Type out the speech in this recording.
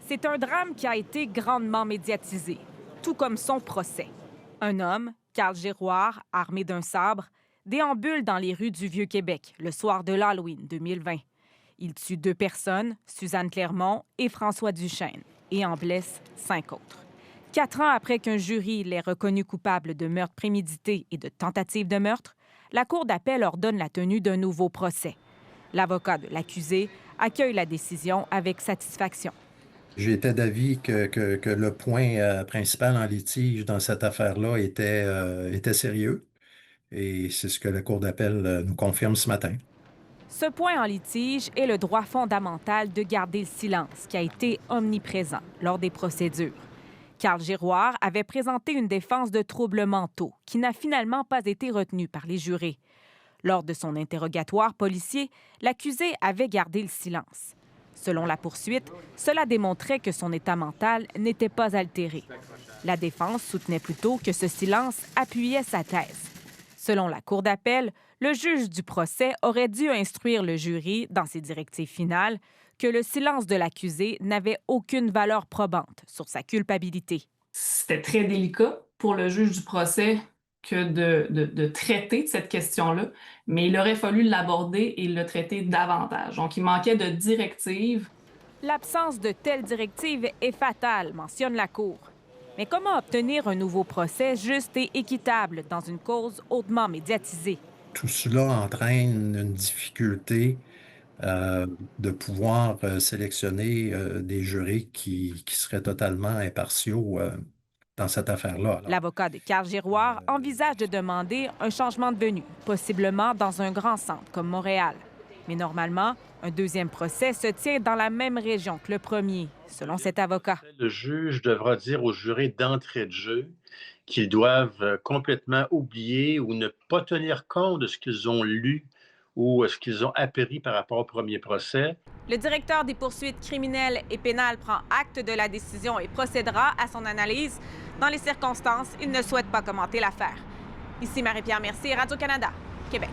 C'est un drame qui a été grandement médiatisé, tout comme son procès. Un homme, Carl Giroir, armé d'un sabre, déambule dans les rues du Vieux-Québec le soir de l'Halloween 2020. Il tue 2 personnes, Suzanne Clermont et François Duchesne, et en blesse 5 autres. 4 ans après qu'un jury l'ait reconnu coupable de meurtre prémédité et de tentative de meurtre, la Cour d'appel ordonne la tenue d'un nouveau procès. L'avocat de l'accusé accueille la décision avec satisfaction. J'étais d'avis que le point principal en litige dans cette affaire-là était sérieux et c'est ce que la Cour d'appel nous confirme ce matin. Ce point en litige est le droit fondamental de garder le silence qui a été omniprésent lors des procédures. Carl Giroir avait présenté une défense de troubles mentaux qui n'a finalement pas été retenue par les jurés. Lors de son interrogatoire policier, l'accusé avait gardé le silence. Selon la poursuite, cela démontrait que son état mental n'était pas altéré. La défense soutenait plutôt que ce silence appuyait sa thèse. Selon la Cour d'appel, le juge du procès aurait dû instruire le jury, dans ses directives finales, que le silence de l'accusé n'avait aucune valeur probante sur sa culpabilité. C'était très délicat pour le juge du procès que de traiter cette question-là, mais il aurait fallu l'aborder et le traiter davantage. Donc, il manquait de directives. L'absence de telles directives est fatale, mentionne la Cour. Mais comment obtenir un nouveau procès juste et équitable dans une cause hautement médiatisée? Tout cela entraîne une difficulté de pouvoir sélectionner des jurés qui seraient totalement impartiaux dans cette affaire-là. Alors, L'avocat de Carl Giroir envisage de demander un changement de venue, possiblement dans un grand centre comme Montréal. Mais normalement, un deuxième procès se tient dans la même région que le premier, selon cet avocat. Le juge devra dire aux jurés d'entrée de jeu qu'ils doivent complètement oublier ou ne pas tenir compte de ce qu'ils ont lu ou ce qu'ils ont appris par rapport au premier procès. Le directeur des poursuites criminelles et pénales prend acte de la décision et procédera à son analyse. Dans les circonstances, il ne souhaite pas commenter l'affaire. Ici Marie-Pierre Mercier, Radio-Canada, Québec.